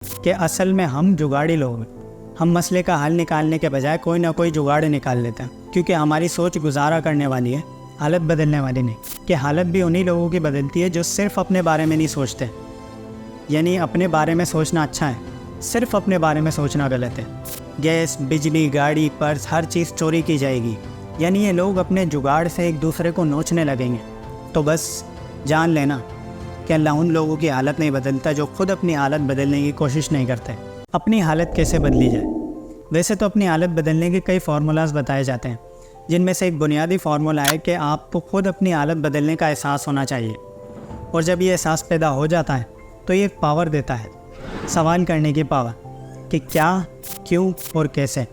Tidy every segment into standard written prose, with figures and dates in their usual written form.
कि असल में हम जुगाड़ी लोग हैं। हम मसले का हल निकालने के बजाय कोई ना कोई जुगाड़ निकाल लेते हैं, क्योंकि हमारी सोच गुजारा करने वाली है, हालत बदलने वाली नहीं। कि हालत भी उन्हीं लोगों की बदलती है जो सिर्फ अपने बारे में नहीं सोचते। यानी अपने बारे में सोचना अच्छा है, सिर्फ अपने बारे में सोचना गलत है। गैस, बिजली, गाड़ी, पर्स, हर चीज़ चोरी की जाएगी। यानी ये लोग अपने जुगाड़ से एक दूसरे को नोचने लगेंगे। तो बस जान लेना कि अल्लाह उन लोगों की हालत नहीं बदलता जो खुद अपनी हालत बदलने की कोशिश नहीं करते। अपनी हालत कैसे बदली जाए? वैसे तो अपनी हालत बदलने के कई फार्मूलाज बताए जाते हैं, जिनमें से एक बुनियादी फार्मूला है कि आपको खुद अपनी हालत बदलने का एहसास होना चाहिए। और जब ये एहसास पैदा हो जाता है तो ये एक पावर देता है, सवाल करने की पावर, कि क्या, क्यों और कैसे।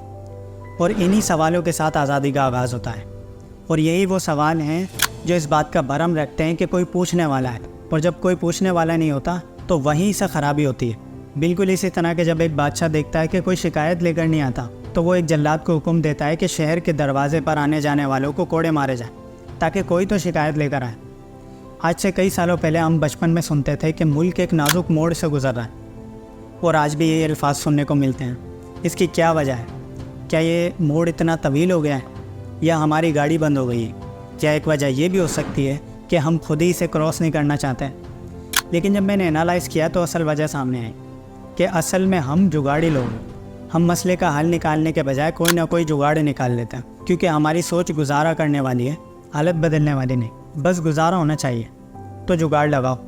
और इन्हीं सवालों के साथ आज़ादी का आगाज़ होता है। और यही वो सवाल हैं जो इस बात का भरम रखते हैं कि कोई पूछने वाला है, और जब कोई पूछने वाला नहीं होता तो वहीं से ख़राबी होती है। बिल्कुल इसी तरह के जब एक बादशाह देखता है कि कोई शिकायत लेकर नहीं आता, तो वो एक जल्लाद को हुक्म देता है कि शहर के दरवाजे पर आने जाने वालों को कोड़े मारे जाएं, ताकि कोई तो शिकायत लेकर आए। आज से कई सालों पहले हम बचपन में सुनते थे कि मुल्क एक नाजुक मोड़ से गुजर रहा है, और आज भी ये अल्फाज सुनने को मिलते हैं। इसकी क्या वजह है? क्या ये मोड़ इतना तवील हो गया है, या हमारी गाड़ी बंद हो गई है? क्या एक वजह ये भी हो सकती है कि हम खुद ही इसे क्रॉस नहीं करना चाहते हैं? लेकिन जब मैंने एनालाइज़ किया तो असल वजह सामने आई कि असल में हम जुगाड़ी लोग हैं। हम मसले का हल निकालने के बजाय कोई ना कोई जुगाड़ निकाल लेते हैं, क्योंकि हमारी सोच गुजारा करने वाली है, हालत बदलने वाली नहीं। बस गुजारा होना चाहिए तो जुगाड़ लगाओ।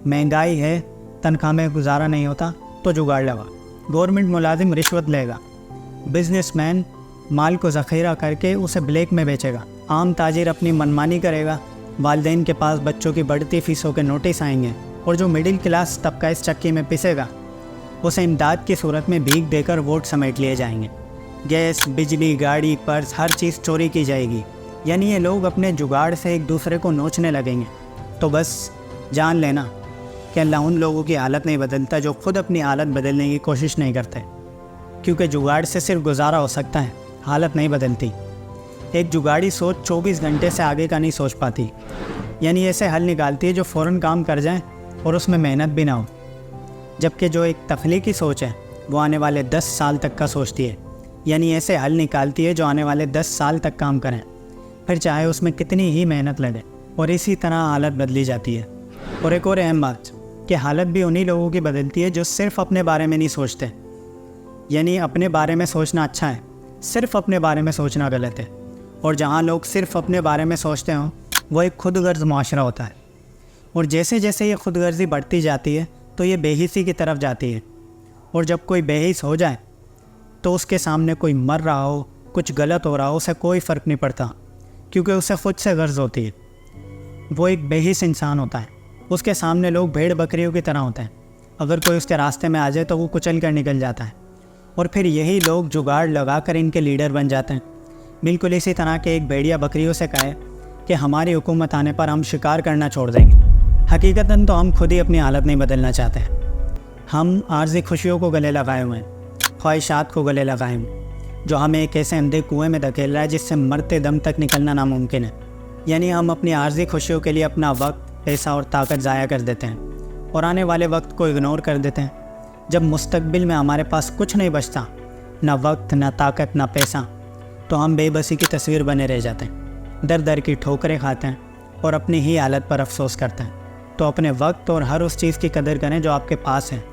महंगाई है, तनख्वाह में गुजारा नहीं होता तो जुगाड़ लगाओ। गवर्नमेंट मुलाजिम रिश्वत लेगा, बिजनेसमैन माल को ज़ख़ीरा करके उसे ब्लैक में बेचेगा, आम ताजिर अपनी मनमानी करेगा, वालिदैन के पास बच्चों की बढ़ती फ़ीसों के नोटिस आएंगे, और जो मिडिल क्लास तबका इस चक्की में पिसेगा उसे इमदाद की सूरत में भीख देकर वोट समेट लिए जाएंगे। गैस, बिजली, गाड़ी, पर्स, हर चीज़ चोरी की जाएगी। यानी ये लोग अपने जुगाड़ से एक दूसरे को नोचने लगेंगे। तो बस जान लेना कि अल्लाह उन लोगों की हालत नहीं बदलता जो खुद अपनी हालत बदलने की कोशिश नहीं करते, क्योंकि जुगाड़ से सिर्फ गुजारा हो सकता है, हालत नहीं बदलती। एक जुगाड़ी सोच 24 घंटे से आगे का नहीं सोच पाती। यानी ऐसे हल निकालती है जो फ़ौरन काम कर जाए और उसमें मेहनत भी ना हो। जबकि जो एक तख्लीकी सोच है वो आने वाले 10 साल तक का सोचती है। यानी ऐसे हल निकालती है जो आने वाले 10 साल तक काम करें, फिर चाहे उसमें कितनी ही मेहनत लगे। और इसी तरह हालत बदली जाती है। और एक और अहम बात कि हालत भी उन्हीं लोगों की बदलती है जो सिर्फ अपने बारे में नहीं सोचते। यानी अपने बारे में सोचना अच्छा है, सिर्फ अपने बारे में सोचना गलत है। और जहाँ लोग सिर्फ अपने बारे में सोचते हों वो एक खुदगर्ज़ मुआशरा होता है। और जैसे जैसे ये खुदगर्ज़ी बढ़ती जाती है तो ये बेहिसी की तरफ जाती है। और जब कोई बेहिस हो जाए तो उसके सामने कोई मर रहा हो, कुछ गलत हो रहा हो, उसे कोई फ़र्क नहीं पड़ता, क्योंकि उसे ख़ुद से गर्ज़ होती है। वो एक बेहिस इंसान होता है, उसके सामने लोग भेड़ बकरियों की तरह होते हैं। अगर कोई उसके रास्ते में आ जाए तो वो कुचल कर निकल जाता है, और फिर यही लोग जुगाड़ लगा कर इनके लीडर बन जाते हैं। बिल्कुल इसी तरह के एक भेड़िया बकरियों से कहे कि हमारी हुकूमत आने पर हम शिकार करना छोड़ देंगे। हकीकतन तो हम खुद ही अपनी हालत नहीं बदलना चाहते हैं। हम आर्जी खुशियों को गले लगाए हुए हैं, ख्वाहिशात को गले लगाए हुए हैं, जो हमें एक ऐसे अंधे कुएँ में धकेल रहा है जिससे मरते दम तक निकलना नामुमकिन है। यानी हम अपनी आर्जी खुशियों के लिए अपना वक्त, पैसा और ताकत ज़ाया कर देते हैं, और आने वाले वक्त को इग्नोर कर देते हैं। जब मुस्तकबिल में हमारे पास कुछ नहीं बचता, ना वक्त, ना ताकत, ना पैसा, तो हम बेबसी की तस्वीर बने रह जाते हैं, दर दर की ठोकरें खाते हैं और अपनी ही हालत पर अफसोस करते हैं। तो अपने वक्त और हर उस चीज़ की कदर करें जो आपके पास है,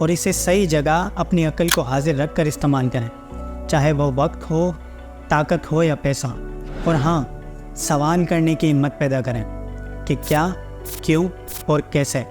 और इसे सही जगह अपनी अक्ल को हाजिर रख कर इस्तेमाल करें, चाहे वो वक्त हो, ताकत हो या पैसा। और हाँ, सवाल करने की हिम्मत पैदा करें कि क्या, क्यों और कैसे।